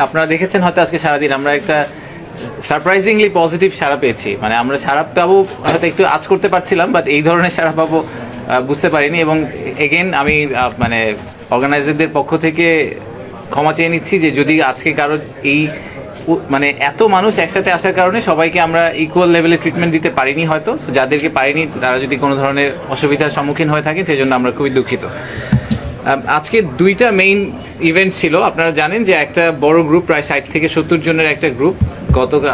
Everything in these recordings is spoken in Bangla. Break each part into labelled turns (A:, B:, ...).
A: আপনারা দেখেছেন হয়তো আজকে সারাদিন আমরা একটা সারপ্রাইজিংলি পজিটিভ সাড়া পেয়েছি। মানে আমরা সাড়া পাবো হয়তো একটু আজ করতে পারছিলাম, বাট এই ধরনের সাড়া পাবো বুঝতে পারিনি। এবং এগেন আমি মানে অর্গানাইজারদের পক্ষ থেকে ক্ষমা চেয়ে নিচ্ছি যে যদি আজকে কারো এই মানে এত মানুষ একসাথে আসার কারণে সবাইকে আমরা ইকুয়াল লেভেলে ট্রিটমেন্ট দিতে পারিনি হয়তো। যাদেরকে পারিনি তারা যদি কোনো ধরনের অসুবিধার সম্মুখীন হয়ে থাকেন সেই জন্য আমরা খুবই দুঃখিত। আজকে দুইটা মেইন ইভেন্ট ছিল। আপনারা জানেন যে একটা বড় গ্রুপ, প্রায় 60 থেকে 70 জনের একটা গ্রুপ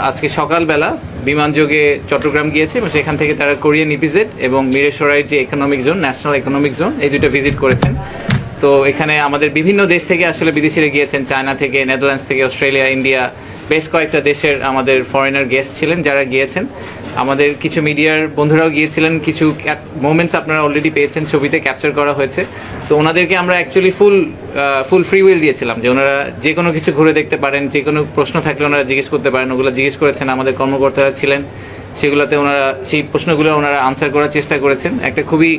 A: আজকে সকালবেলা বিমানযোগে চট্টগ্রাম গিয়েছে এবং সেখান থেকে তারা কোরিয়ান ইপিজেড এবং মিরেসরাইয়ের যে economic zone, national economic zone, এই দুটো ভিজিট করেছেন। তো এখানে আমাদের বিভিন্ন দেশ থেকে আসলে বিদেশিরা গিয়েছেন, চায়না থেকে, নেদারল্যান্ডস থেকে, অস্ট্রেলিয়া, ইন্ডিয়া, বেশ কয়েকটা দেশের আমাদের ফরেনার গেস্ট ছিলেন যারা গিয়েছেন। আমাদের কিছু মিডিয়ার বন্ধুরাও গিয়েছিলেন, কিছু মোমেন্টস আপনারা অলরেডি পেয়েছেন, ছবিতে ক্যাপচার করা হয়েছে। তো ওনাদেরকে আমরা অ্যাকচুয়ালি ফুল ফ্রি উইল দিয়েছিলাম যে ওনারা যে কোনো কিছু ঘুরে দেখতে পারেন, যে কোনো প্রশ্ন থাকলে ওনারা জিজ্ঞেস করতে পারেন। ওগুলো জিজ্ঞেস করেছেন, আমাদের কর্মকর্তারা ছিলেন, সেগুলোতে ওনারা সেই প্রশ্নগুলো ওনারা আনসার করার চেষ্টা করেছেন। একটা খুবই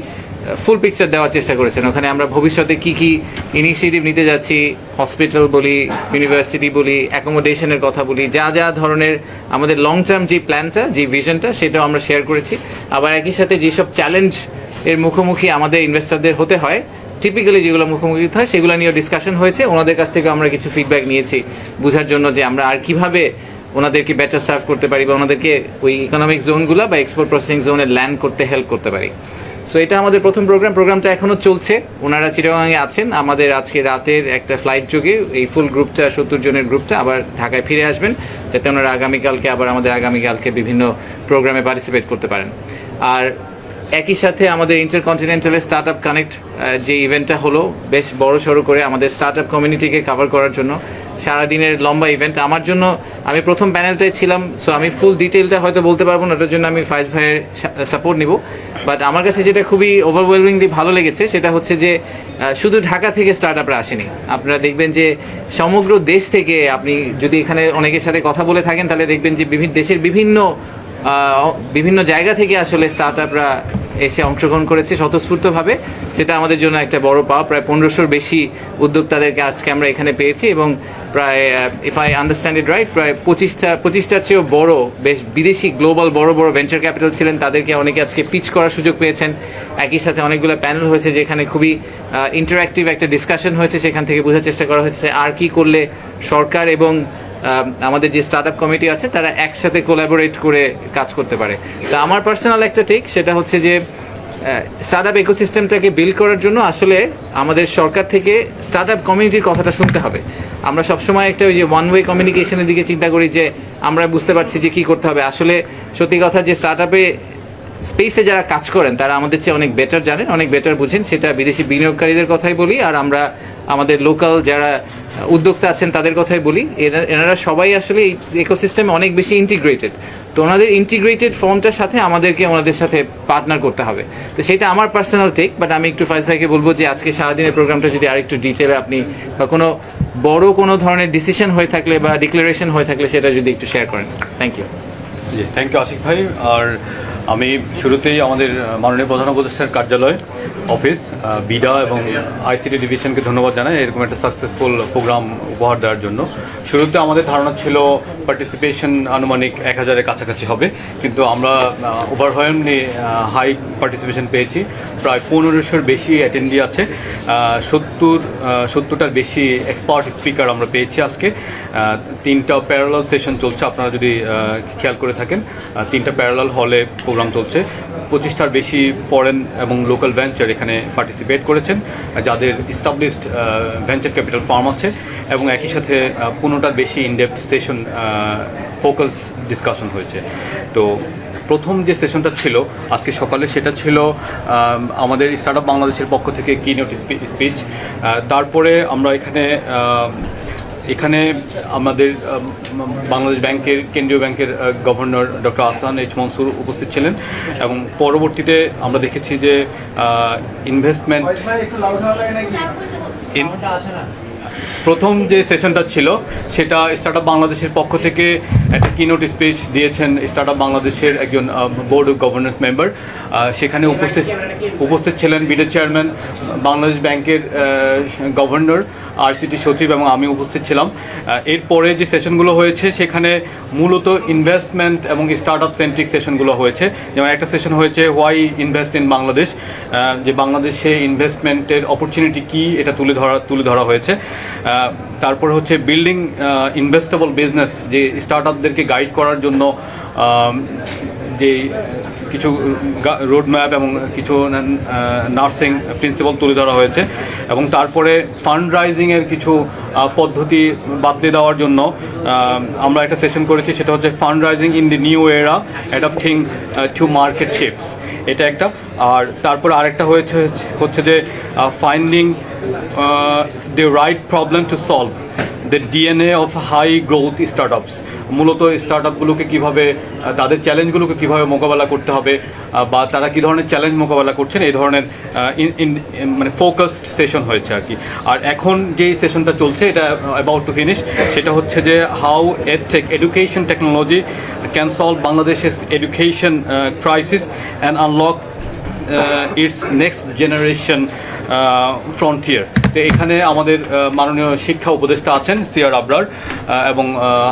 A: ফুল পিকচার দেওয়ার চেষ্টা করেছেন। ওখানে আমরা ভবিষ্যতে কি কি ইনিশিয়েটিভ নিতে যাচ্ছি, হসপিটাল বলি, ইউনিভার্সিটি বলি, অ্যাকোমোডেশনের কথা বলি, যা যা ধরনের আমাদের লং টার্ম যে প্ল্যানটা, যে ভিশনটা, সেটাও আমরা শেয়ার করেছি। আবার একই সাথে যেসব চ্যালেঞ্জ এর মুখোমুখি আমাদের ইনভেস্টরদের হতে হয়, টিপিক্যালি যেগুলো মুখোমুখি হয়, সেগুলো নিয়েও ডিসকাশন হয়েছে। ওনাদের কাছ থেকে আমরা কিছু ফিডব্যাক নিয়েছি বোঝার জন্য যে আমরা আর কিভাবে ওনাদেরকে বেটার সার্ভ করতে পারি বা ওনাদেরকে ওই ইকোনমিক জোনগুলো বা এক্সপোর্ট প্রসেসিং জোনে ল্যান্ড করতে হেল্প করতে পারি। সো এটা আমাদের প্রথম প্রোগ্রামটা এখনও চলছে। ওনারা চিটাগাংয়ে আছেন। আমাদের আজকে রাতের একটা ফ্লাইট যোগে এই ফুল গ্রুপটা, 70 জনের গ্রুপটা আবার ঢাকায় ফিরে আসবেন, যাতে ওনারা আগামীকালকে বিভিন্ন প্রোগ্রামে পার্টিসিপেট করতে পারেন। আর একই সাথে আমাদের ইন্টারকন্টিনেন্টালের স্টার্ট আপ কানেক্ট যে ইভেন্টটা হলো, বেশ বড় সড়ো করে আমাদের স্টার্ট আপ কমিউনিটিকে কভার করার জন্য সারাদিনের লম্বা ইভেন্ট। আমার জন্য, আমি প্রথম প্যানেলটাই ছিলাম, সো আমি ফুল ডিটেলটা হয়তো বলতে পারবো না, ওটার জন্য আমি ফাইজ ভাইয়ের সাপোর্ট নিব। বাট আমার কাছে যেটা খুবই ওভারওয়েলমিংলি ভালো লেগেছে সেটা হচ্ছে যে শুধু ঢাকা থেকে স্টার্ট আপরা আসেনি। আপনারা দেখবেন যে সমগ্র দেশ থেকে, আপনি যদি এখানে অনেকের সাথে কথা বলে থাকেন তাহলে দেখবেন যে দেশের বিভিন্ন জায়গা থেকে আসলে স্টার্ট আপরা এসে অংশগ্রহণ করেছে স্বতঃস্ফূর্তভাবে। সেটা আমাদের জন্য একটা বড় পাওয়া। প্রায় 1500-র বেশি উদ্যোক্তাদেরকে আজকে আমরা এখানে পেয়েছি এবং প্রায়, if I understand it right, প্রায় 25টার চেয়েও বড়, বেশ বিদেশি গ্লোবাল বড় ভেঞ্চার ক্যাপিটাল ছিলেন, তাদেরকে অনেকে আজকে পিচ করার সুযোগ পেয়েছেন। একই সাথে অনেকগুলো প্যানেল হয়েছে যেখানে খুবই ইন্টারঅ্যাক্টিভ একটা ডিসকাশন হয়েছে। সেখান থেকে বোঝার চেষ্টা করা হয়েছে আর কি করলে সরকার এবং আমাদের যে স্টার্ট আপ কমিটি আছে তারা একসাথে কোলাবোরেট করে কাজ করতে পারে। তো আমার পার্সোনাল একটা টেক, সেটা হচ্ছে যে স্টার্ট আপ ইকোসিস্টেমটাকে বিল্ড করার জন্য আসলে আমাদের সরকার থেকে স্টার্ট আপ কমিউনিটির কথাটা শুনতে হবে। আমরা সবসময় একটা ওই যে ওয়ান ওয়ে কমিউনিকেশনের দিকে চিন্তা করি যে আমরা বুঝতে পারছি যে কী করতে হবে। আসলে সত্যি কথা যে স্টার্ট আপে স্পেসে যারা কাজ করেন তারা আমাদের চেয়ে অনেক বেটার জানেন, অনেক বেটার বুঝেন। সেটা বিদেশি বিনিয়োগকারীদের কথাই বলি, আর আমরা আমাদের লোকাল যারা উদ্যোক্তা আছেন তাদের কথাই বলি। এনারা সবাই আসলে এই ইকোসিস্টেমে অনেক বেশি ইন্টিগ্রেটেড। তো ওনাদের ইন্টিগ্রেটেড ফর্মটার সাথে আমাদেরকে ওনাদের সাথে পার্টনার করতে হবে। তো সেটা আমার পার্সোনাল টেক। বাট আমি একটু ফাইজ ভাইকে বলবো যে আজকে সারাদিনের প্রোগ্রামটা যদি আরেকটু ডিটেলে আপনি বা কোনো ধরনের ডিসিশন হয়ে থাকলে বা ডিক্লারেশন হয়ে থাকলে সেটা যদি একটু শেয়ার করেন। Thank you.
B: জি, থ্যাংক ইউ আশিক ভাই। আর আমি শুরুতেই আমাদের মাননীয় প্রধান উপদেষ্টার কার্যালয়, অফিস, বিডা এবং আইসিটি ডিভিশনকে ধন্যবাদ জানাই এরকম একটা সাকসেসফুল প্রোগ্রাম উপহার দেওয়ার জন্য। শুরুতে আমাদের ধারণা ছিল পার্টিসিপেশন আনুমানিক 1000-এর কাছাকাছি হবে, কিন্তু আমরা ওভারওয়েলমলি হাই পার্টিসিপেশন পেয়েছি। প্রায় 1500-র বেশি অ্যাটেন্ডি আছে, 70টার বেশি এক্সপার্ট স্পিকার আমরা পেয়েছি আজকে। 3টা প্যারালাল সেশন চলছে, আপনারা যদি খেয়াল করে থাকেন 3টা প্যারালাল হলে প্রোগ্রাম চলছে। 25টার বেশি ফরেন এবং লোকাল ভেঞ্চার এখানে পার্টিসিপেট করেছেন, যাদের ইস্টাবলিশড ভেঞ্চার ক্যাপিটাল ফার্ম আছে, এবং একই সাথে 15টার বেশি ইনডেপথ সেশন ফোকাস ডিসকাশন হয়েছে। তো প্রথম যে সেশনটা ছিল আজকে সকালে, সেটা ছিল আমাদের স্টার্ট আপ বাংলাদেশের পক্ষ থেকে কিনোট স্পিচ। তারপরে আমরা এখানে আমাদের বাংলাদেশ ব্যাংকের, কেন্দ্রীয় ব্যাংকের governor doctor Ahsan H Mansur উপস্থিত ছিলেন, এবং পরবর্তীতে আমরা দেখেছি যে ইনভেস্টমেন্ট প্রথম যে সেশনটা ছিল সেটা স্টার্ট আপ বাংলাদেশের পক্ষ থেকে একটা কিনোট স্পিচ দিয়েছেন স্টার্ট আপ বাংলাদেশের একজন বোর্ড অফ গভর্নেন্স মেম্বার। সেখানে উপস্থিত ছিলেন বিডের চেয়ারম্যান, বাংলাদেশ ব্যাংকের গভর্নর, আরসিটি সচিব এবং আমি উপস্থিত ছিলাম। এরপরে যে সেশনগুলো হয়েছে সেখানে মূলত ইনভেস্টমেন্ট এবং স্টার্ট আপ সেন্ট্রিক সেশনগুলো হয়েছে। যেমন একটা সেশন হয়েছে হোয়াই ইনভেস্ট ইন বাংলাদেশ, যে বাংলাদেশে ইনভেস্টমেন্টের অপরচুনিটি কী এটা তুলে ধরা হয়েছে। তারপর হচ্ছে বিল্ডিং ইনভেস্টেবল বিজনেস, যে স্টার্ট আপদেরকে গাইড করার জন্য যে কিছু রোড ম্যাপ এবং কিছু নার্সিং প্রিন্সিপাল তুলে ধরা হয়েছে। এবং তারপরে ফান্ড রাইজিংয়ের কিছু পদ্ধতি বাতলে দেওয়ার জন্য আমরা একটা সেশন করেছি, সেটা হচ্ছে fund raising in the new era adapting to market shifts, এটা একটা। আর তারপর আরেকটা হচ্ছে যে finding the right problem to solve the DNA of high growth startups. মূলত স্টার্টআপগুলোকে কীভাবে, তাদের চ্যালেঞ্জগুলোকে কীভাবে মোকাবেলা করতে হবে, বা তারা কী ধরনের চ্যালেঞ্জ মোকাবেলা করছেন, এই ধরনের মানে ফোকাসড সেশন হয়েছে আর কি। আর এখন যেই সেশনটা চলছে, এটা অ্যাবাউট টু ফিনিশ, সেটা হচ্ছে যে how education technology can solve বাংলাদেশের education crisis and unlock its next generation frontier. তো এখানে আমাদের মাননীয় শিক্ষা উপদেষ্টা আছেন সিআর আবরার, এবং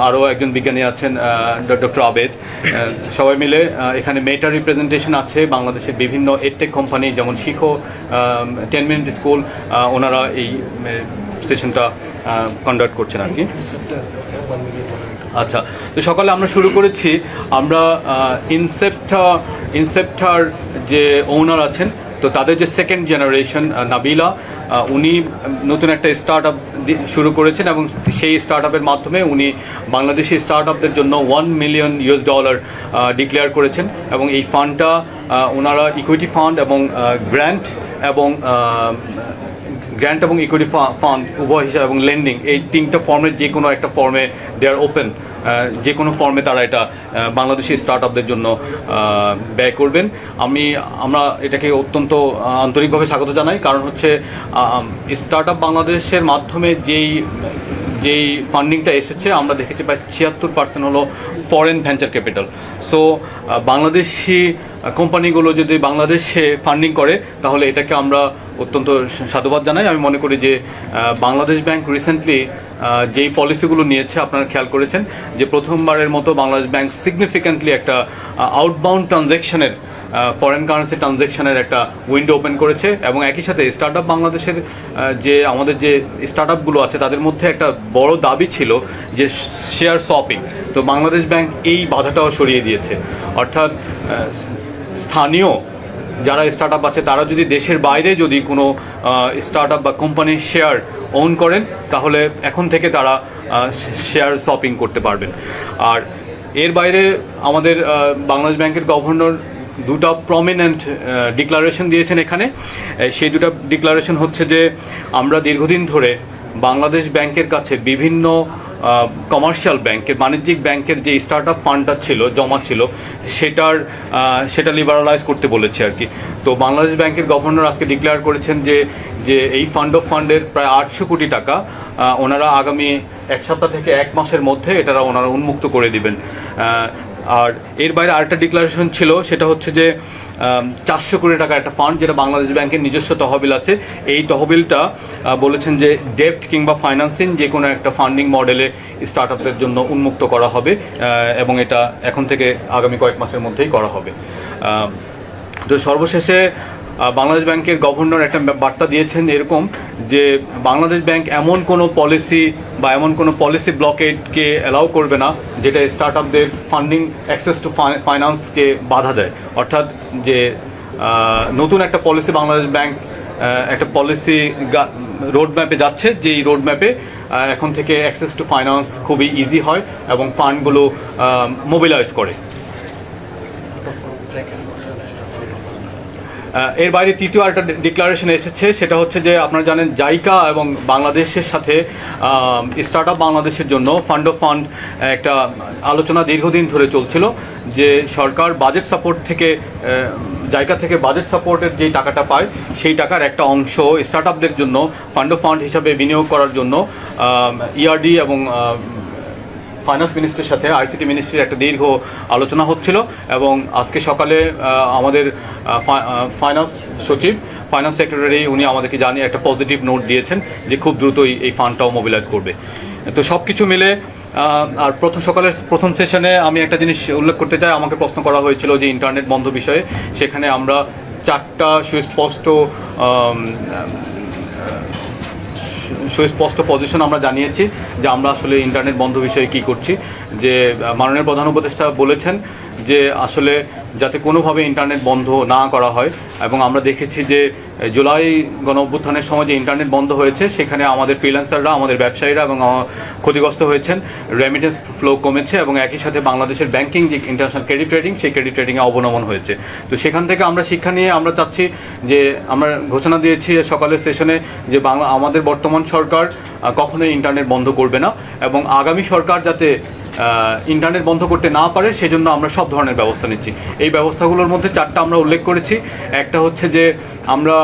B: আরও একজন বিজ্ঞানী আছেন ডক্টর আবেদ। সবাই মিলে এখানে মেটা রিপ্রেজেন্টেশন আছে বাংলাদেশের বিভিন্ন এডটেক কোম্পানি, যেমন শিখো, 10 মিনিট স্কুল, ওনারা এই সেশনটা কন্ডাক্ট করছেন আর কি। আচ্ছা, তো সকালে আমরা শুরু করেছি, আমরা ইনসেপ্টার যে ওনার আছেন, তো তাদের যে সেকেন্ড জেনারেশন নাবিলা, উনি নতুন একটা স্টার্ট আপ শুরু করেছেন, এবং সেই স্টার্ট আপের মাধ্যমে উনি বাংলাদেশি স্টার্ট আপদের জন্য $1 মিলিয়ন ডিক্লেয়ার করেছেন। এবং এই ফান্ডটা ওনারা ইকুইটি ফান্ড এবং গ্র্যান্ট এবং ইকুইটি ফান্ড উভয় হিসাবে, এবং লেন্ডিং, এই তিনটা ফর্মের যে কোনো একটা ফর্মে দে আর ওপেন, যে কোনো ফর্মে তারা এটা বাংলাদেশি স্টার্ট আপদের জন্য ব্যয় করবেন। আমরা এটাকে অত্যন্ত আন্তরিকভাবে স্বাগত জানাই, কারণ হচ্ছে স্টার্ট আপ বাংলাদেশের মাধ্যমে যেই ফান্ডিংটা এসেছে, আমরা দেখেছি প্রায় 76% হলো foreign venture capital. So Bangladeshi কোম্পানিগুলো যদি বাংলাদেশে ফান্ডিং করে, তাহলে এটাকে আমরা অত্যন্ত সাধুবাদ জানাই। আমি মনে করি যে বাংলাদেশ ব্যাংক রিসেন্টলি যেই পলিসিগুলো নিয়েছে, আপনারা খেয়াল করেছেন যে প্রথমবারের মতো বাংলাদেশ ব্যাংক সিগনিফিক্যান্টলি একটা আউটবাউন্ড ট্রানজ্যাকশনের, ফরেন কারেন্সি ট্রানজ্যাকশনের একটা উইন্ডো ওপেন করেছে। এবং একই সাথে স্টার্ট আপ বাংলাদেশের আমাদের যে স্টার্ট আপগুলো আছে, তাদের মধ্যে একটা বড় দাবি ছিল যে শেয়ার শপিং। তো বাংলাদেশ ব্যাংক এই বাধাটাও সরিয়ে দিয়েছে, অর্থাৎ স্থানীয় যারা স্টার্ট আপ আছে, তারা যদি দেশের বাইরে যদি কোনো স্টার্ট আপ বা কোম্পানির শেয়ার ওন করেন, তাহলে এখন থেকে তারা শেয়ার শপিং করতে পারবেন। আর এর বাইরে আমাদের বাংলাদেশ ব্যাংকের গভর্নর দুটো প্রমিনেন্ট ডিক্লারেশন দিয়েছেন এখানে। সেই দুটো ডিক্লারেশন হচ্ছে যে আমরা দীর্ঘদিন ধরে বাংলাদেশ ব্যাংকের কাছে বিভিন্ন কমার্শিয়াল ব্যাংকের, বাণিজ্যিক ব্যাংকের যে স্টার্ট আপ ফান্ডটা ছিল, জমা ছিল, সেটা লিবারালাইজ করতে বলেছে আর কি। তো বাংলাদেশ ব্যাংকের গভর্নর আজকে ডিক্লেয়ার করেছেন যে এই ফান্ডের প্রায় 800 কোটি টাকা ওনারা আগামী এক সপ্তাহ থেকে এক মাসের মধ্যে ওনারা উন্মুক্ত করে দিবেন। আর এর বাইরে আরেকটা ডিক্লারেশন ছিল, সেটা হচ্ছে যে 400 কোটি টাকার একটা ফান্ড, যেটা বাংলাদেশ ব্যাংকের নিজস্ব তহবিল আছে। এই তহবিলটা বলেছেন যে ডেপ্ট কিংবা ফাইন্যান্সিং যে কোনো একটা ফান্ডিং মডেলে স্টার্ট আপদের জন্য উন্মুক্ত করা হবে, এবং এটা এখন থেকে আগামী কয়েক মাসের মধ্যেই করা হবে। তো সর্বশেষে বাংলাদেশ ব্যাংকের গভর্নর একটা বার্তা দিয়েছেন এরকম, যে বাংলাদেশ ব্যাংক এমন কোনো পলিসি বা এমন কোনো পলিসি ব্লকেটকে অ্যালাউ করবে না যেটা স্টার্ট আপদের ফান্ডিং অ্যাক্সেস টু ফাইন্যান্সকে বাধা দেয়। অর্থাৎ যে নতুন একটা পলিসি বাংলাদেশ ব্যাংক একটা পলিসি রোড ম্যাপে যাচ্ছে, যেই রোড ম্যাপে এখন থেকে অ্যাক্সেস টু ফাইন্যান্স খুবই ইজি হয় এবং ফান্ডগুলো মোবিলাইজ করে। এর বাইরে তৃতীয় একটা ডিক্লারেশন এসেছে, সেটা হচ্ছে যে আপনারা জানেন জাইকা এবং বাংলাদেশের সাথে স্টার্ট আপ বাংলাদেশের জন্য ফান্ড অফ ফান্ড একটা আলোচনা দীর্ঘদিন ধরে চলছিল, যে সরকার বাজেট সাপোর্ট থেকে, জাইকা থেকে বাজেট সাপোর্টের যেই টাকাটা পায়, সেই টাকার একটা অংশ স্টার্ট আপদের জন্য ফান্ড অফ ফান্ড হিসাবে বিনিয়োগ করার জন্য ইআরডি এবং ফাইন্যান্স মিনিস্ট্রির সাথে আইসিটি মিনিস্ট্রির একটা দীর্ঘ আলোচনা হচ্ছিল এবং আজকে সকালে আমাদের ফাইন্যান্স সচিব ফাইন্যান্স সেক্রেটারি উনি আমাদেরকে জানিয়ে একটা পজিটিভ নোট দিয়েছেন যে খুব দ্রুতই এই ফান্ডটাও মোবিলাইজ করবে। তো সব কিছু মিলে আর সকালের প্রথম সেশনে আমি একটা জিনিস উল্লেখ করতে চাই, আমাকে প্রশ্ন করা হয়েছিল যে ইন্টারনেট বন্ধ বিষয়ে। সেখানে আমরা 4টা সুস্পষ্ট পজিশন আমরা জানিয়েছি যে আমরা আসলে ইন্টারনেট বন্ধ বিষয়ে কি করছি। যে মাননীয় প্রধান উপদেষ্টা বলেছেন যে আসলে যাতে কোনোভাবে ইন্টারনেট বন্ধ না করা হয়, এবং আমরা দেখেছি যে জুলাই গণ অভ্যুত্থানের সময় যে ইন্টারনেট বন্ধ হয়েছে সেখানে আমাদের ফ্রিল্যান্সাররা, আমাদের ব্যবসায়ীরা এবং ক্ষতিগ্রস্ত হয়েছেন, রেমিটেন্স ফ্লো কমেছে এবং একই সাথে বাংলাদেশের ব্যাংকিং যে ইন্টারন্যাশনাল ক্রেডিট রেটিং সেই ক্রেডিট রেটিংয়ে অবনমন হয়েছে। তো সেখান থেকে আমরা শিক্ষা নিয়ে আমরা চাচ্ছি যে আমরা ঘোষণা দিয়েছি সকালের সেশনে যে আমাদের বর্তমান সরকার কখনোই ইন্টারনেট বন্ধ করবে না এবং আগামী সরকার যাতে ইন্টারনেট বন্ধ করতে না পারে সেজন্য আমরা সব ধরনের ব্যবস্থা নিচ্ছি। এই ব্যবস্থাগুলোর মধ্যে 4টা আমরা উল্লেখ করেছি। একটা হচ্ছে যে আমরা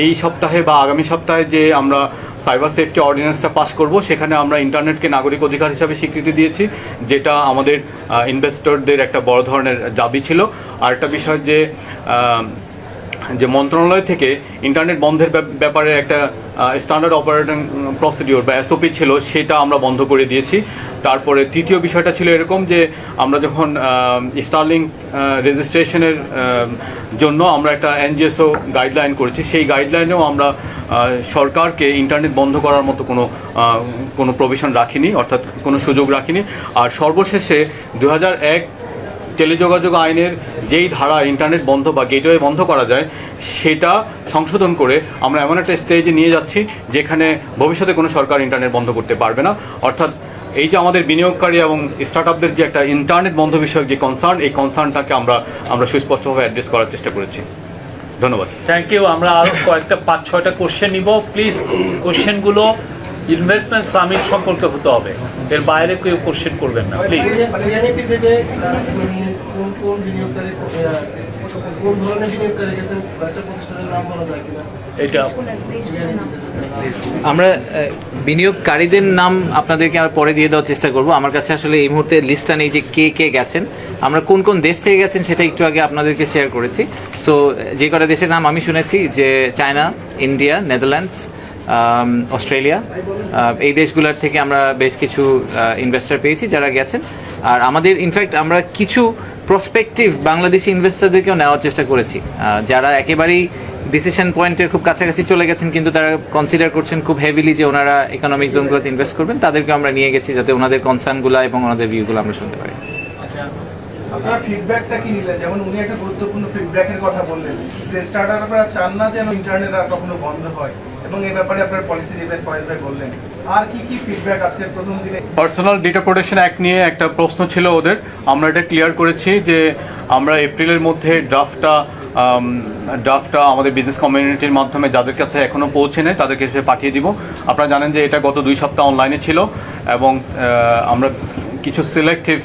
B: এই সপ্তাহে বা আগামী সপ্তাহে যে আমরা সাইবার সেফটি অর্ডিন্যান্সটা পাস করব, সেখানে আমরা ইন্টারনেটকে নাগরিক অধিকার হিসাবে স্বীকৃতি দিয়েছি, যেটা আমাদের ইনভেস্টরদের একটা বড় ধরনের দাবি ছিল। আরেকটা বিষয় যে মন্ত্রণালয় থেকে ইন্টারনেট বন্ধের ব্যাপারে একটা স্ট্যান্ডার্ড অপারেটিং প্রসিডিওর বা এসওপি ছিল, সেটা আমরা বন্ধ করে দিয়েছি। তারপরে তৃতীয় বিষয়টা ছিল এরকম যে আমরা যখন স্টারলিংক রেজিস্ট্রেশনের জন্য আমরা একটা এনজিএসও গাইডলাইন করেছি, সেই গাইডলাইনেও আমরা সরকারকে ইন্টারনেট বন্ধ করার মতো কোনো প্রভিশন রাখিনি, অর্থাৎ কোনো সুযোগ রাখিনি। আর সর্বশেষে 2001 টেলিযোগাযোগ আইনের যেই ধারা ইন্টারনেট বন্ধ বা গেটওয়ে বন্ধ করা যায় সেটা সংশোধন করে আমরা এমন একটা স্টেজে নিয়ে যাচ্ছি যেখানে ভবিষ্যতে কোনো সরকার ইন্টারনেট বন্ধ করতে পারবে না। অর্থাৎ এই যে আমাদের বিনিয়োগকারী এবং স্টার্টআপদের যে একটা ইন্টারনেট বন্ধ বিষয়ক যে কনসার্ন, এই কনসার্নটাকে আমরা সুস্পষ্টভাবে অ্যাড্রেস করার চেষ্টা করেছি। ধন্যবাদ।
C: Thank you. আমরা আরো কয়েকটা 5-6টা কোশ্চেন নিব। প্লিজ কোশ্চেনগুলো ইনভেস্টমেন্ট সামিট সম্পর্কে হতে হবে, এর বাইরে কেউ কোশ্চেন করবেন না প্লিজ। এটা
A: আমরা বিনিয়োগকারীদের নাম আপনাদেরকে আমরা পরে দিয়ে দেওয়ার চেষ্টা করব। আমার কাছে আসলে এই মুহূর্তে লিস্টটা নেই যে কে কে গেছেন, আমরা কোন কোন দেশ থেকে গেছেন সেটা একটু আগে আপনাদেরকে শেয়ার করেছি। সো যে কটা দেশের নাম আমি শুনেছি যে চায়না, ইন্ডিয়া, নেদারল্যান্ডস, অস্ট্রেলিয়া, এই দেশগুলোর থেকে আমরা বেশ কিছু ইনভেস্টর পেয়েছি যারা গেছেন। আর আমাদের ইনফ্যাক্ট আমরা কিছু প্রসপেক্টিভ বাংলাদেশি ইনভেস্টরদেরকেও নেওয়ার চেষ্টা করেছি, যারা একেবারেই ডিসিশন পয়েন্টের খুব কাছাকাছি চলে গেছেন কিন্তু তারা কনসিডার করছেন খুব হেভিলি যে ওনারা ইকোনমিক জোনগুলোতে ইনভেস্ট করবেন, তাদেরকে আমরা নিয়ে গেছি যাতে ওনাদের কনসার্নগুলো এবং ওনাদের ভিউগুলো আমরা শুনতে পারি।
D: আপনার ফিডব্যাকটা কি নিলেন? যেমন উনি একটা গুরুত্বপূর্ণ ফিডব্যাকের কথা বললেন যে স্টার্টাররা চান না যেন ইন্টারনেট আর কখনো বন্ধ হয়, এবং এই ব্যাপারে আপনার পলিসি রিভেট পয়েন্ট বললেন। আর কি কি ফিডব্যাক আজকের প্রথম দিনে?
B: পার্সোনাল ডেটা প্রোটেকশন অ্যাক্ট নিয়ে একটা প্রশ্ন ছিল ওদের, আমরা এটা ক্লিয়ার করেছি যে আমরা এপ্রিলের মধ্যে ড্রাফটটা আমাদের বিজনেস কমিউনিটির মাধ্যমে যাদের কাছে এখনও পৌঁছে নেয় তাদেরকে সে পাঠিয়ে দিব। আপনারা জানেন যে এটা গত 2 সপ্তাহ অনলাইনে ছিল এবং আমরা কিছু সিলেক্টিভ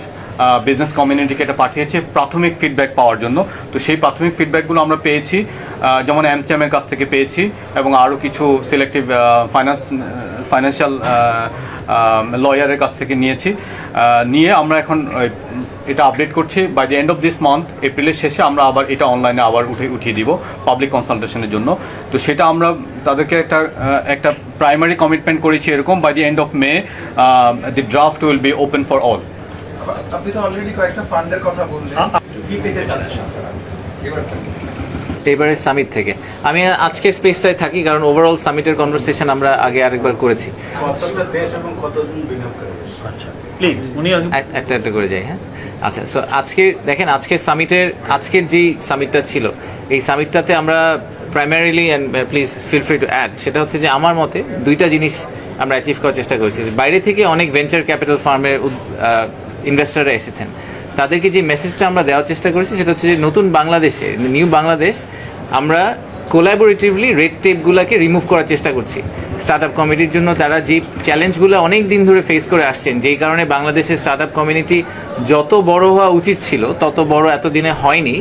B: বিজনেস কমিউনিটিকে এটা পাঠিয়েছে প্রাথমিক ফিডব্যাক পাওয়ার জন্য। তো সেই প্রাথমিক ফিডব্যাকগুলো আমরা পেয়েছি, যেমন এমচ্যামের কাছ থেকে পেয়েছি এবং আরও কিছু সিলেক্টিভ ফাইন্যান্সিয়াল লয়ারের কাছ থেকে নিয়ে আমরা এখন এটা আপডেট করছি। By the end of this month, এপ্রিলের শেষে আমরা আবার এটা অনলাইনে আবার উঠিয়ে দিব পাবলিক কনসালটেশনের জন্য। তো সেটা আমরা তাদেরকে একটা প্রাইমারি কমিটমেন্ট করেছি এরকম, by the end of May the draft will be open for all.
D: আপনি তো অলরেডি কয়েকটা ফান্ডের কথা বললেন, কি পেতে চাচ্ছেন
A: এবারে সামিট থেকে? আমি আজকের স্পেসটায় থাকি কারণ ওভারঅল সামিটের কনভারসেশন আমরা আগে আরেকবার করেছি।
D: কতটা দেশ এবং কতজন বিনিয়োগকারী?
C: আচ্ছা প্লিজ উনি
A: একটা করে যাই। হ্যাঁ, আচ্ছা। সো আজকে দেখেন, আজকের যেই সামিটটা ছিল, এই সামিটটাতে আমরা primarily, and please feel free to add, সেটা হচ্ছে যে আমার মতে 2টা জিনিস আমরা অ্যাচিভ করার চেষ্টা করেছি। বাইরে থেকে অনেক ভেঞ্চার ক্যাপিটাল ফার্মের ইনভেস্টররা এসেছেন, তাদেরকে যে মেসেজটা আমরা দেওয়ার চেষ্টা করেছি সেটা হচ্ছে যে নতুন বাংলাদেশে, নিউ বাংলাদেশ, আমরা কোলাবোরেটিভলি রেড টেপগুলোকে রিমুভ করার চেষ্টা করছি। স্টার্ট আপ কমিউনিটির জন্য তারা যে চ্যালেঞ্জগুলো অনেক দিন ধরে ফেস করে আসছেন, যেই কারণে বাংলাদেশের স্টার্ট আপ কমিউনিটি যত বড় হওয়া উচিত ছিল তত বড় এতদিনে হয়নি,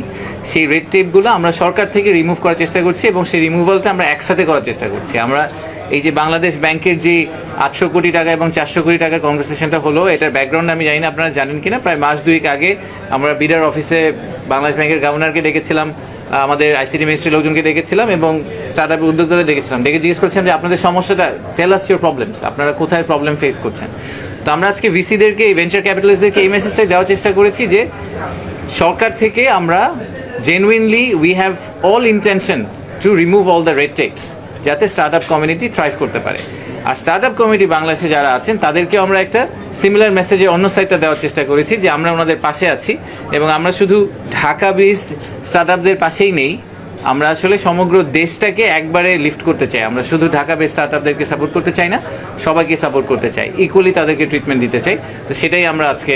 A: সেই রেড টেপগুলো আমরা সরকার থেকে রিমুভ করার চেষ্টা করছি এবং সেই রিমুভালটা আমরা একসাথে করার চেষ্টা করছি। আমরা এই যে বাংলাদেশ ব্যাংকের যে 800 কোটি টাকা এবং 400 কোটি টাকার কনভারসেশনটা হলো, এটার ব্যাকগ্রাউন্ড আমি জানি না আপনারা জানেন কিনা। প্রায় মাস দুয়েক আগে আমরা বিডার অফিসে বাংলাদেশ ব্যাংকের গভর্নরকে ডেকেছিলাম, আমাদের আইসিটি মিনিস্ট্রির লোকজনকে ডেকেছিলাম এবং স্টার্ট আপের উদ্যোক্তাদের ডেকেছিলাম, ডেকে জিজ্ঞেস করছিলাম যে আপনাদের সমস্যাটা, টেল আস ইউর প্রবলেমস, আপনারা কোথায় প্রবলেম ফেস করছেন। তো আমরা আজকে ভিসিদেরকে, ভেঞ্চার ক্যাপিটালিস্টদেরকে এই মেসেজটাই দেওয়ার চেষ্টা করেছি যে সরকার থেকে আমরা genuinely we have all intention to remove all the red tapes, যাতে স্টার্ট আপ কমিউনিটি থ্রাইভ করতে পারে। আর স্টার্ট আপ কমিউনিটি বাংলাদেশে যারা আছেন তাদেরকে আমরা একটা সিমিলার মেসেজে অন্য সাইডটা দেওয়ার চেষ্টা করেছি যে আমরা ওনাদের পাশে আছি এবং আমরা শুধু ঢাকা বেসড স্টার্ট আপদের পাশেই নেই, আমরা আসলে সমগ্র দেশটাকে একবারে লিফট করতে চাই। আমরা শুধু ঢাকা বেসড স্টার্ট আপদেরকে সাপোর্ট করতে চাই না, সবাইকে সাপোর্ট করতে চাই, ইকুয়ালি তাদেরকে ট্রিটমেন্ট দিতে চাই। তো সেটাই আমরা আজকে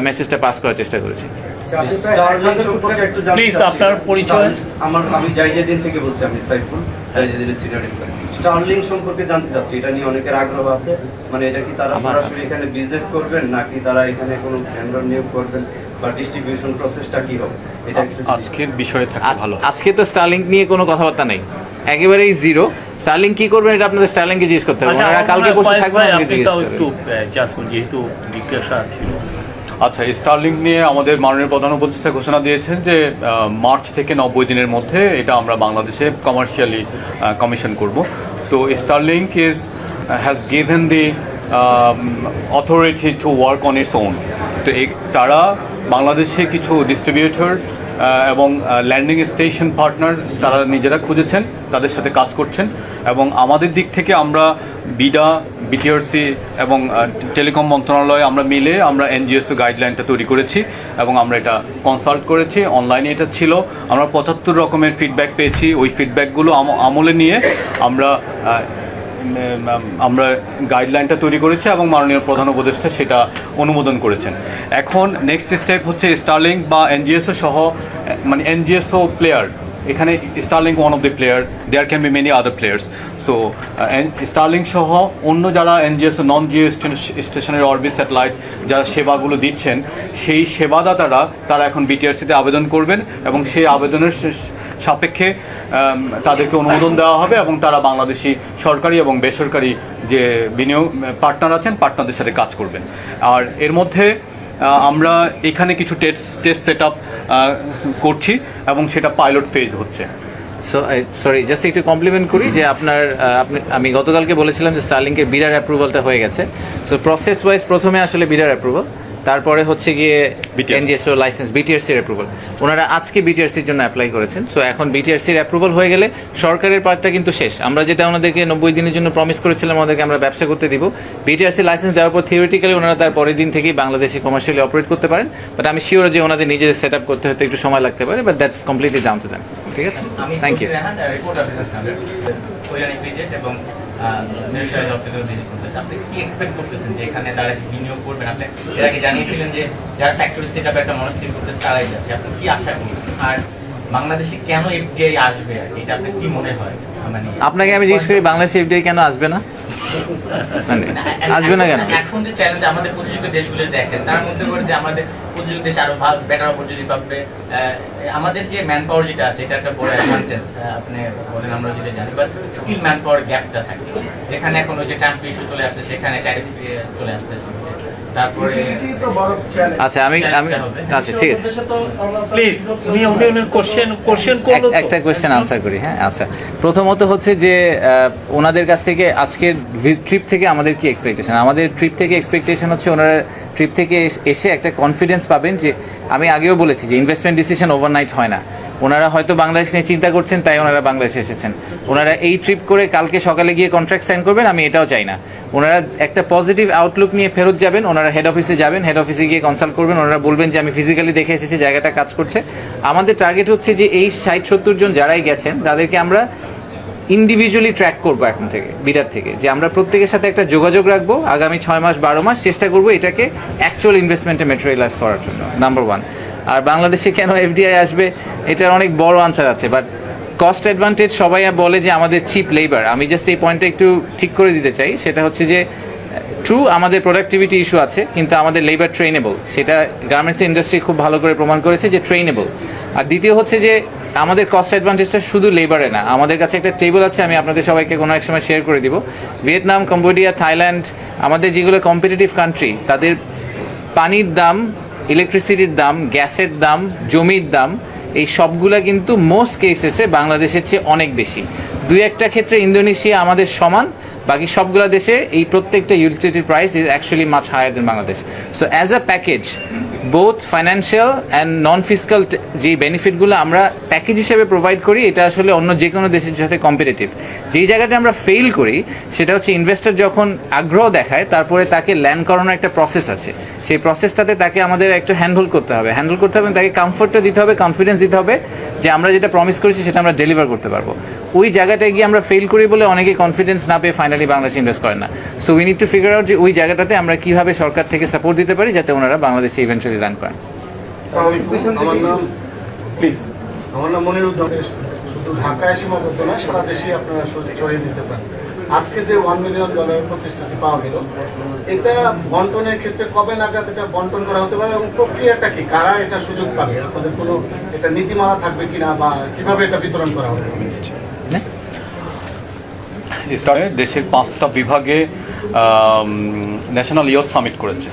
A: মেসেজটা পাস করার চেষ্টা করেছি।
C: প্লিজ আপনার পরিচয়।
E: আমি জাইজেদিন থেকে বলছি, আমি সাইফুল, জাইজেদিনের সিনিয়র এমপ্লয়ি। স্টারলিং সম্পর্কে জানতে চাচ্ছি, এটা নিয়ে অনেকের আগ্রহ আছে, মানে এটা কি তারা সরাসরি এখানে বিজনেস করবেন নাকি তারা এখানে কোনো ভেন্ডর নিয়োগ করবেন বা ডিস্ট্রিবিউশন প্রসেসটা কি হবে, এটা একটু
B: আজকের বিষয়ে থাকলে ভালো।
A: আজকে তো স্টারলিংক নিয়ে কোনো কথাবার্তা নেই, একেবারেই জিরো। স্টারলিংক কি করবেন এটা আপনাদের স্টারলিংকে জিজ্ঞেস করতে হবে, ওনারা কালকে বসে থাকবেন, আমাকে জিজ্ঞেস করবেন।
C: যেহেতু জিজ্ঞাসা ছিল।
B: আচ্ছা, স্টারলিংক নিয়ে আমাদের মাননীয় প্রধান উপদেষ্টা ঘোষণা দিয়েছেন যে মার্চ থেকে 90 দিনের মধ্যে এটা আমরা বাংলাদেশে কমার্শিয়ালি কমিশন করব। তো Starlink has given the authority to work on its own. তো তারা বাংলাদেশে কিছু ডিস্ট্রিবিউটর এবং ল্যান্ডিং স্টেশন পার্টনার তারা নিজেরা খুঁজেছেন, তাদের সাথে কাজ করছেন এবং আমাদের দিক থেকে আমরা বিডা, বিটিআরসি এবং টেলিকম মন্ত্রণালয় আমরা মিলে আমরা এনজিএসও গাইডলাইনটা তৈরি করেছি এবং আমরা এটা কনসাল্ট করেছি, অনলাইনে এটা ছিল। আমরা 75 রকমের ফিডব্যাক পেয়েছি, ওই ফিডব্যাকগুলো আমলে নিয়ে আমরা গাইডলাইনটা তৈরি করেছি এবং মাননীয় প্রধান উপদেষ্টা সেটা অনুমোদন করেছেন। এখন নেক্সট স্টেপ হচ্ছে স্টারলিংক বা এনজিএসও সহ, মানে এনজিএসও প্লেয়ার, এখানে Starlink one of the player, there can be many other players. So Starlink সহ অন্য যারা এনজিএসও নন জিও স্টেশনের অরবিট স্যাটেলাইট যারা সেবাগুলো দিচ্ছেন, সেই সেবাদাতারা তারা এখন বিটিআরসিতে আবেদন করবেন এবং সেই আবেদনের সাপেক্ষে তাদেরকে অনুমোদন দেওয়া হবে এবং তারা বাংলাদেশি সরকারি এবং বেসরকারি যে বিনিয়োগ পার্টনার আছেন পার্টনারদের সাথে কাজ করবেন। আর এর মধ্যে আমরা এখানে কিছু টেস্ট সেট আপ করছি এবং সেটা পাইলট ফেজ হচ্ছে।
A: সরি, জাস্ট একটু কমপ্লিমেন্ট করি যে আমি গতকালকে বলেছিলাম যে স্টারলিংকের বিডার অ্যাপ্রুভালটা হয়ে গেছে। সো প্রসেস ওয়াইজ প্রথমে আসলে বিডার অ্যাপ্রুভাল, তারপরে হচ্ছে গিয়ে এনজিএসও লাইসেন্স, বিটিআরসির অ্যাপ্রুভাল। ওনারা আজকে বিটিআরসির জন্য অ্যাপ্লাই করেছেন। সো এখন বিটিআরসির অ্যাপ্রুভাল হয়ে গেলে সরকারের পার্টটা কিন্তু শেষ। আমরা যেটা ওনাদেরকে 90 দিনের জন্য প্রমিস করেছিলাম ওনাদেরকে আমরা ব্যবসা করতে দিব, বিটিআরসি লাইসেন্স দেওয়ার পর থিওরিটিক্যালি ওনারা তার পরের দিন থেকেই বাংলাদেশে কমার্শিয়ালি অপারেট করতে পারেন। বাট আমি শিওর যে ওনাদের নিজেদের সেট আপ করতে হতে একটু সময় লাগতে পারে, but that's completely down to them. ঠিক আছে, থ্যাংক ইউ।
F: আপনি কি এক্সপেক্ট করতেছেন যে এখানে তারা বিনিয়োগ করবেন? আপনি এর আগে জানিয়েছিলেন যে যারা ফ্যাক্টরি সেট আপ একটা মনস্থির করতেছে তারাই যাচ্ছে, আপনি কি আশা করতেছেন? আর বাংলাদেশে কেন এফডিআই আসবে, এটা আপনার কি মনে হয়? মানে
A: আপনাকে আমি জিজ্ঞেস করি, বাংলাদেশে এফডিআই কেন আসবে না? আসবে না কেন?
F: এখন যে চ্যালেঞ্জ আমাদের প্রতিযোগী দেশগুলো দেখেন, তার মধ্যে করে যে আমাদের প্রতিযোগী দেশ আরো ভালো বেটার অপরচুনিটি পাবে। আমাদের যে ম্যান পাওয়ার যেটা আছে এটা একটা বড় অ্যাডভান্টেজ, আপনি বলেন আমরা যেটা জানি, বাট স্কিল ম্যান পাওয়ার গ্যাপটা থাকে। যেখানে এখন ওই যে ট্রাম্প ইস্যু চলে আসছে, সেখানে ট্যারিফ চলে আসতেছে, তারপরে
A: আচ্ছা আচ্ছা ঠিক আছে,
C: প্লিজ কোশ্চেন করলো তো।
A: একটা কোয়েশ্চেন আনসার করি। হ্যাঁ, আচ্ছা, প্রথমত হচ্ছে যে ওনাদের কাছ থেকে আজকের ট্রিপ থেকে আমাদের কি এক্সপেকটেশন? আমাদের ট্রিপ থেকে এক্সপেকটেশন হচ্ছে ওনারা ট্রিপ থেকে এসে একটা কনফিডেন্স পাবেন যে, আমি আগেও বলেছি যে ইনভেস্টমেন্ট ডিসিশন ওভারনাইট হয় না। ওনারা হয়তো বাংলাদেশ নিয়ে চিন্তা করছেন, তাই ওনারা বাংলাদেশে এসেছেন। ওনারা এই ট্রিপ করে কালকে সকালে গিয়ে কন্ট্রাক্ট সাইন করবেন, আমি এটাও চাই না। ওনারা একটা পজিটিভ আউটলুক নিয়ে ফেরত যাবেন, ওনারা হেড অফিসে যাবেন, হেড অফিসে গিয়ে কনসাল্ট করবেন, ওনারা বলবেন যে আমি ফিজিক্যালি দেখে এসেছি জায়গাটা কাজ করছে। আমাদের টার্গেট হচ্ছে যে এই 60-70 জন যারাই গেছেন তাদেরকে আমরা ইন্ডিভিজুয়ালি ট্র্যাক করবো এখন থেকে, বিডার থেকে, যে আমরা প্রত্যেকের সাথে একটা যোগাযোগ রাখবো আগামী 6 মাস 12 মাস, চেষ্টা করবো এটাকে অ্যাকচুয়াল ইনভেস্টমেন্টে ম্যাটেরিয়ালাইজ করার জন্য, নাম্বার 1। আর বাংলাদেশে কেন এফডিআই আসবে, এটার অনেক বড় আনসার আছে, বাট কস্ট অ্যাডভান্টেজ সবাই বলে যে আমাদের চিপ লেবার। আমি জাস্ট এই পয়েন্টটা একটু ঠিক করে দিতে চাই, সেটা হচ্ছে যে ট্রু আমাদের প্রোডাক্টিভিটি ইস্যু আছে, কিন্তু আমাদের লেবার ট্রেনেবল। সেটা গার্মেন্টস ইন্ডাস্ট্রি খুব ভালো করে প্রমাণ করেছে যে ট্রেনেবল। আর দ্বিতীয় হচ্ছে যে আমাদের কস্ট অ্যাডভান্টেজটা শুধু লেবারে না, আমাদের কাছে একটা টেবিল আছে, আমি আপনাদের সবাইকে কোনো এক সময় শেয়ার করে দিব। ভিয়েতনাম, কম্বোডিয়া, থাইল্যান্ড, আমাদের যেগুলো কম্পিটিটিভ কান্ট্রি, তাদের পানির দাম, ইলেকট্রিসিটির দাম, গ্যাসের দাম, জমির দাম, এই সবগুলা কিন্তু মোস্ট কেসেসে বাংলাদেশের চেয়ে অনেক বেশি। দুই একটা ক্ষেত্রে ইন্দোনেশিয়া আমাদের সমান, বাকি সবগুলা দেশে এই প্রত্যেকটা ইউটিলিটির price is actually much higher than Bangladesh. So as a package both financial and non physical যে বেনিফিটগুলো আমরা প্যাকেজ হিসেবে প্রোভাইড করি, এটা আসলে অন্য যে কোনো দেশের সাথে কম্পিটিটিভ। যেই জায়গাটা আমরা ফেল করি সেটা হচ্ছে ইনভেস্টর যখন আগ্রহ দেখায়, তারপরে তাকে ল্যান্ড করানোর একটা প্রসেস আছে, সেই প্রসেসটাতে তাকে আমাদের একটু হ্যান্ডেল করতে হবে, তাকে কমফোর্টটা দিতে হবে, কনফিডেন্স দিতে হবে যে আমরা যেটা প্রমিস করেছি সেটা আমরা ডেলিভার করতে পারবো। ওই জায়গাটায় গিয়ে আমরা ফেল করি বলে অনেকে কনফিডেন্স না পেয়ে ফাইনালি বাংলাদেশে ইনভেস্ট করে না। So we need to figure out যে ওই জায়গাটাতে আমরা কীভাবে সরকার থেকে সাপোর্ট দিতে পারি যাতে ওনারা বাংলাদেশে ইভেন্চুয়ালি ল্যান্ড করেন।
B: প্লিজ।
G: আমার নাম মনিরুজ্জামান। শুধু ঢাকায় সীমাবদ্ধ না, সারা দেশে আপনারা ছড়িয়ে দিতে চান। আজকে যে $1 মিলিয়ন প্রতিশ্রুতি পাওয়া গেল, এটা বন্টনের ক্ষেত্রে কবে নাগাদ এটা বন্টন করা হতে পারে এবং প্রক্রিয়াটা কি, কারা এটা সুযোগ পাবে, আপনাদের কোনো এটা নীতিমালা থাকবে কিনা বা কিভাবে এটা বিতরণ করা হবে?
B: দেশের 5টা বিভাগে ন্যাশনাল ইয়থ সামিট করেছে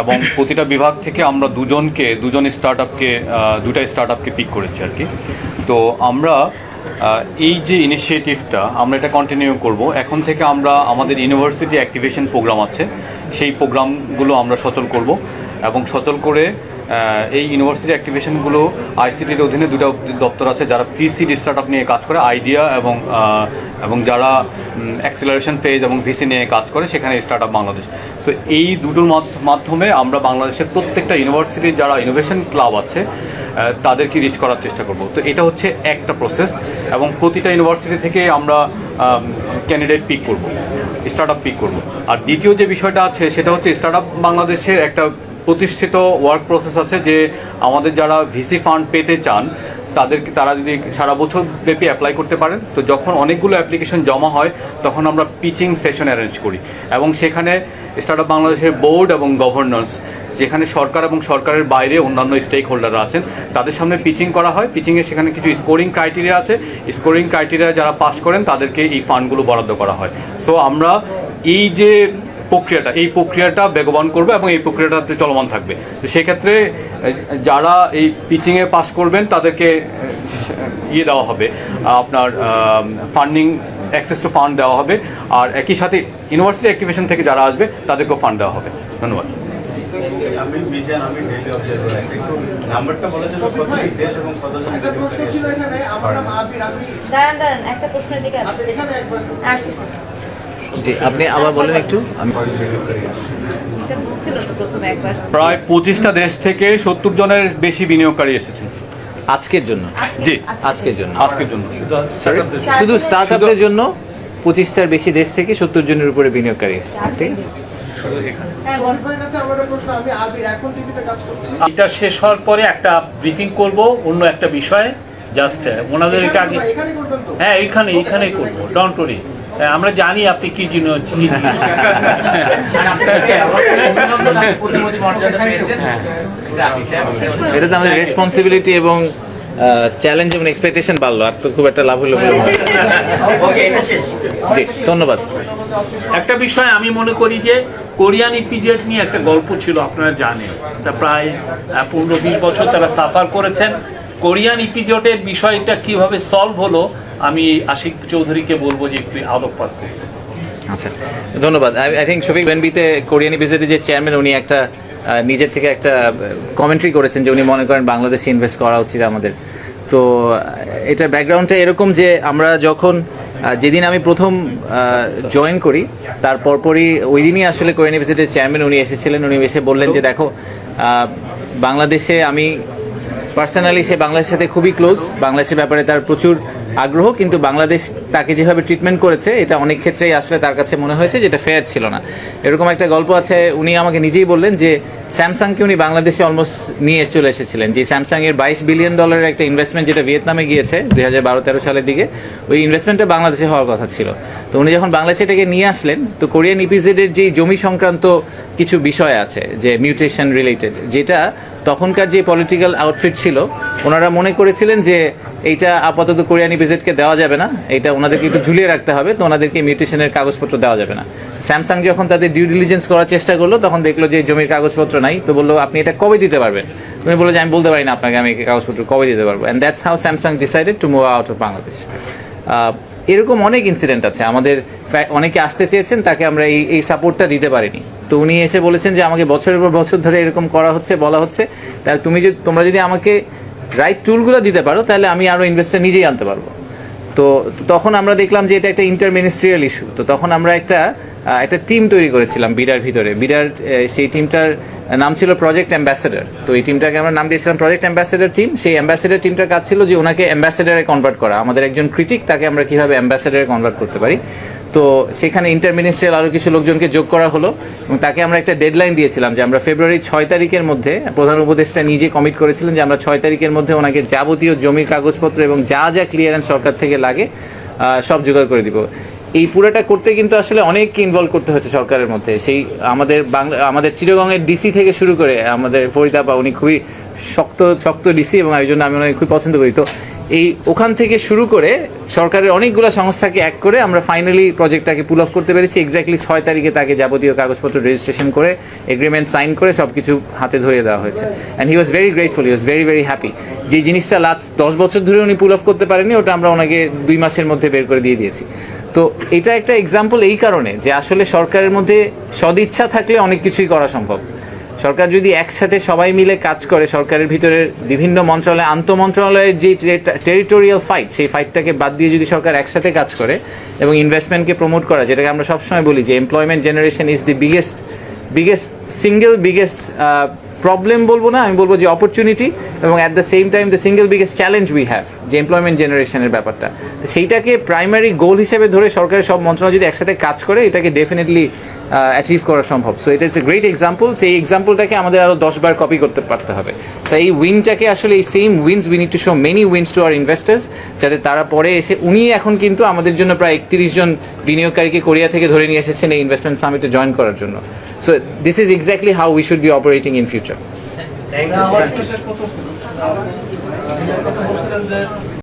B: এবং প্রতিটা বিভাগ থেকে আমরা দুটা স্টার্ট আপকে পিক করেছি আর কি। তো আমরা এই যে ইনিশিয়েটিভটা আমরা এটা কন্টিনিউ করব। এখন থেকে আমরা আমাদের ইউনিভার্সিটি অ্যাক্টিভেশন প্রোগ্রাম আছে, সেই প্রোগ্রামগুলো আমরা সচল করব এবং সচল করে এই ইউনিভার্সিটি অ্যাক্টিভেশনগুলো আইসিটির অধীনে দুটো দপ্তর আছে যারা প্রি-সিড স্টার্ট আপ নিয়ে কাজ করে, আইডিয়া এবং যারা অ্যাক্সিলারেশন ফেজ এবং ভিসি নিয়ে কাজ করে, সেখানে স্টার্ট আপ বাংলাদেশ। সো এই দুটোর মাধ্যমে আমরা বাংলাদেশের প্রত্যেকটা ইউনিভার্সিটির যারা ইনোভেশন ক্লাব আছে তাদেরকে রিচ করার চেষ্টা করব। তো এটা হচ্ছে একটা প্রসেস এবং প্রতিটা ইউনিভার্সিটি থেকে আমরা ক্যান্ডিডেট পিক করব, স্টার্ট আপ পিক করব। আর দ্বিতীয় যে বিষয়টা আছে সেটা হচ্ছে স্টার্ট আপ বাংলাদেশের একটা প্রতিষ্ঠিত ওয়ার্ক প্রসেস আছে যে আমাদের যারা ভিসি ফান্ড পেতে চান তারা যদি সারা বছর ব্যাপী অ্যাপ্লাই করতে পারেন। তো যখন অনেকগুলো অ্যাপ্লিকেশন জমা হয় তখন আমরা পিচিং সেশন অ্যারেঞ্জ করি এবং সেখানে স্টার্ট আপ বাংলাদেশের বোর্ড এবং গভর্নর্স, যেখানে সরকার এবং সরকারের বাইরে অন্যান্য স্টেক হোল্ডাররা আছেন, তাদের সামনে পিচিং করা হয়। পিচিংয়ে সেখানে কিছু স্কোরিং ক্রাইটেরিয়া আছে, স্কোরিং ক্রাইটেরিয়া যারা পাস করেন তাদেরকে এই ফান্ডগুলো বরাদ্দ করা হয়। সো আমরা এই যে প্রক্রিয়াটা বেগবান করবে এবং এই প্রক্রিয়াটা চলমান থাকবে। তো সেক্ষেত্রে যারা এই পিচিংয়ে পাস করবেন তাদেরকে দেওয়া হবে, আপনার ফান্ডিং অ্যাক্সেস টু ফান্ড দেওয়া হবে, আর একই সাথে ইউনিভার্সিটি অ্যাক্টিভেশন থেকে যারা আসবে তাদেরকেও ফান্ড দেওয়া হবে। ধন্যবাদ।
E: আমি মিজান, আমি ডেইলি অবজারভার। একটু নাম্বারটা বলে দেন, কত দেশ এবং কতজন
H: দাঁড়ান একটা প্রশ্নের দিকে আসতেছে।
A: জি, আপনি আবার বলেন একটু।
H: এটা বলছিল তো প্রথমে একবার।
B: প্রায় 25টা দেশ থেকে 70 জনের বেশি বিনিয়োগকারী এসেছেন
A: আজকের জন্য।
B: জি,
A: আজকের জন্য শুধু স্টার্ট আপের জন্য 25টার বেশি দেশ থেকে 70 জনের উপরে বিনিয়োগকারী এসেছে। ঠিক আছে।
C: এটা শেষ হওয়ার পরে একটা ব্রিফিং করব অন্য একটা বিষয়ে, জাস্ট ওনাদেরকে আগে, হ্যাঁ এইখানেই করবো, ডন্ট ওয়ারি। আমরা জানি আপনি কি জিনিস
F: প্রতিমন্ত্রী মর্যাদা পেয়েছেন।
A: এটা তো আমাদের রেসপন্সিবিলিটি এবং চ্যালেঞ্জ এবং এক্সপেকটেশন বাড়লো, আর তো খুব একটা লাভ হলো বলে মনে হয় না। জি, ধন্যবাদ।
C: একটা বিষয় আমি মনে করি যে কোরিয়ান ইপিজেড নিয়ে একটা গল্প ছিল, আপনারা জানেন, তা প্রায় 15-20 বছর তারা সাফার করেছেন। কোরিয়ান ইপিজেডের বিষয়টা কিভাবে সলভ হলো আমি আশিক চৌধুরীকে বলবো যে একটু আলোকপাত করতে।
A: আচ্ছা, ধন্যবাদ। আই থিঙ্ক শফিক বেনবিতে কোরিয়ান ইপিজেডের যে চেয়ারম্যান, উনি একটা নিজের থেকে একটা কমেন্ট্রি করেছেন যে উনি মনে করেন বাংলাদেশে ইনভেস্ট করা উচিত আমাদের। তো এটার ব্যাকগ্রাউন্ডটা এরকম যে আমরা যখন যেদিন আমি প্রথম জয়েন করি তার পরপরই ওই দিনই আসলে কোরিয়ান ইপিজেডের চেয়ারম্যান উনি এসেছিলেন। উনি এসে বললেন যে দেখো, বাংলাদেশে আমি পার্সোনালি বাংলাদেশের সাথে খুবই ক্লোজ, বাংলাদেশের ব্যাপারে তার প্রচুর আগ্রহ, কিন্তু বাংলাদেশ তাকে যেভাবে ট্রিটমেন্ট করেছে এটা অনেক ক্ষেত্রেই আসলে তার কাছে মনে হয়েছে যেটা ফেয়ার ছিল না। এরকম একটা গল্প আছে, উনি আমাকে নিজেই বললেন যে স্যামসাংকে উনি বাংলাদেশে অলমোস্ট নিয়ে চলে এসেছিলেন, যে স্যামসাংয়ের $22 বিলিয়ন একটা ইনভেস্টমেন্ট যেটা ভিয়েতনামে গিয়েছে 2012-13 সালের দিকে, ওই ইনভেস্টমেন্টটা বাংলাদেশে হওয়ার কথা ছিল। তো উনি যখন বাংলাদেশে এটাকে নিয়ে আসলেন, তো কোরিয়ান ইপিজেডের যে জমি সংক্রান্ত কিছু বিষয় আছে যে মিউটেশন রিলেটেড, যেটা তখনকার যে পলিটিক্যাল আউটফিট ছিল ওনারা মনে করেছিলেন যে এইটা আপাতত কোরিয়ান ইপিজেডকে দেওয়া যাবে না, এটা ওনাদেরকে একটু ঝুলিয়ে রাখতে হবে, তো ওনাদেরকে মিউটেশনের কাগজপত্র দেওয়া যাবে না। স্যামসাং যখন তাদের ডিউ ডিলিজেন্স করার চেষ্টা করলো তখন দেখলো যে জমির কাগজপত্র নাই, তো বললো আপনি এটা কবে দিতে পারবেন? উনি বললো যে আমি বলতে পারি না আপনাকে আমি কাগজপত্র কবে দিতে পারবো। And that's how Samsung decided to move out of Bangladesh. এরকম অনেক ইনসিডেন্ট আছে, আমাদের অনেকে আসতে চেয়েছেন, তাকে আমরা এই সাপোর্টটা দিতে পারিনি। তো উনি এসে বলেছেন যে আমাকে বছরের পর বছর ধরে এরকম করা হচ্ছে, বলা হচ্ছে, তাহলে তোমরা যদি আমাকে রাইট টুলগুলো দিতে পারো তাহলে আমি আরও ইনভেস্টর নিজেই আনতে পারবো। তো তখন আমরা দেখলাম যে এটা একটা ইন্টারমিনিস্ট্রিয়াল ইস্যু। তো তখন আমরা একটা টিম তৈরি করেছিলাম বিডার ভিতরে। বিডার সেই টিমটার নাম ছিল প্রজেক্ট অ্যাম্বাসেডর। তো এই টিমটাকে আমরা নাম দিয়েছিলাম প্রজেক্ট অ্যাম্বাসেডর টিম। সেই অ্যাম্বাসেডর টিমটার কাজ ছিল যে ওনাকে অ্যাম্বাসেডারে কনভার্ট করা, আমাদের একজন ক্রিটিক তাকে আমরা কীভাবে অ্যাম্বাসেডারে কনভার্ট করতে পারি। তো সেখানে ইন্টারমিনিস্ট্রিয়াল আরও কিছু লোকজনকে যোগ করা হলো এবং তাকে আমরা একটা ডেডলাইন দিয়েছিলাম যে আমরা ফেব্রুয়ারি 6 তারিখের মধ্যে, প্রধান উপদেষ্টা নিজে কমিট করেছিলেন যে আমরা 6 তারিখের মধ্যে ওনাকে যাবতীয় জমির কাগজপত্র এবং যা যা ক্লিয়ারেন্স সরকার থেকে লাগে সব জোগাড় করে দিব। এই পুরোটা করতে কিন্তু আসলে অনেককে ইনভলভ করতে হচ্ছে সরকারের মধ্যে। সেই আমাদের চিটাগংয়ের ডিসি থেকে শুরু করে আমাদের ফরিদ আপা, উনি খুবই শক্ত ডিসি এবং এই জন্য আমি ওনাকে খুবই পছন্দ করি। তো ওখান থেকে শুরু করে সরকারের অনেকগুলো সংস্থাকে এক করে আমরা ফাইনালি প্রজেক্টটাকে পুল অফ করতে পেরেছি। এক্স্যাক্টলি 6 তারিখে তাকে যাবতীয় কাগজপত্র রেজিস্ট্রেশন করে এগ্রিমেন্ট সাইন করে সব কিছু হাতে ধরিয়ে দেওয়া হয়েছে। And he was very grateful, he was very very happy. যে জিনিসটা লাস্ট 10 বছর ধরে উনি পুল অফ করতে পারেনি, ওটা আমরা ওনাকে 2 মাসের মধ্যে বের করে দিয়ে দিয়েছি। তো এটা একটা এক্সাম্পল এই কারণে যে আসলে সরকারের মধ্যে সদিচ্ছা থাকলে অনেক কিছুই করা সম্ভব। সরকার যদি একসাথে সবাই মিলে কাজ করে, সরকারের ভিতরের বিভিন্ন মন্ত্রণালয়, আন্তঃমন্ত্রণালয়ের যে টেরিটোরিয়াল ফাইট, সেই ফাইটটাকে বাদ দিয়ে যদি সরকার একসাথে কাজ করে এবং ইনভেস্টমেন্টকে প্রমোট করা, যেটাকে আমরা সবসময় বলি যে employment generation is the biggest problem বলবো না, আমি বলবো যে অপরচুনিটি, এবং at the same time the single biggest challenge we have, যে এমপ্লয়মেন্ট জেনারেশনের ব্যাপারটা। তো সেইটাকে প্রাইমারি গোল হিসেবে ধরে সরকারের সব মন্ত্রণালয় যদি একসাথে কাজ করে, এটাকে ডেফিনেটলি অ্যাচিভ করা সম্ভব। সো এটা ইজ এ গ্রেট এক্সাম্পল। সেই এক্সাম্পলটাকে আমাদের আরও 10 বার কপি করতে পারতে হবে। সো এই উইনটাকে আসলে এই same wins we need to show many wins to our investors, যাতে তারা পরে এসে, উনি এখন কিন্তু আমাদের জন্য প্রায় 31 জন বিনিয়োগকারীকে কোরিয়া থেকে ধরে নিয়ে এসেছেন এই ইনভেস্টমেন্ট সামিটে জয়েন করার জন্য। So this is exactly how we should be operating in future.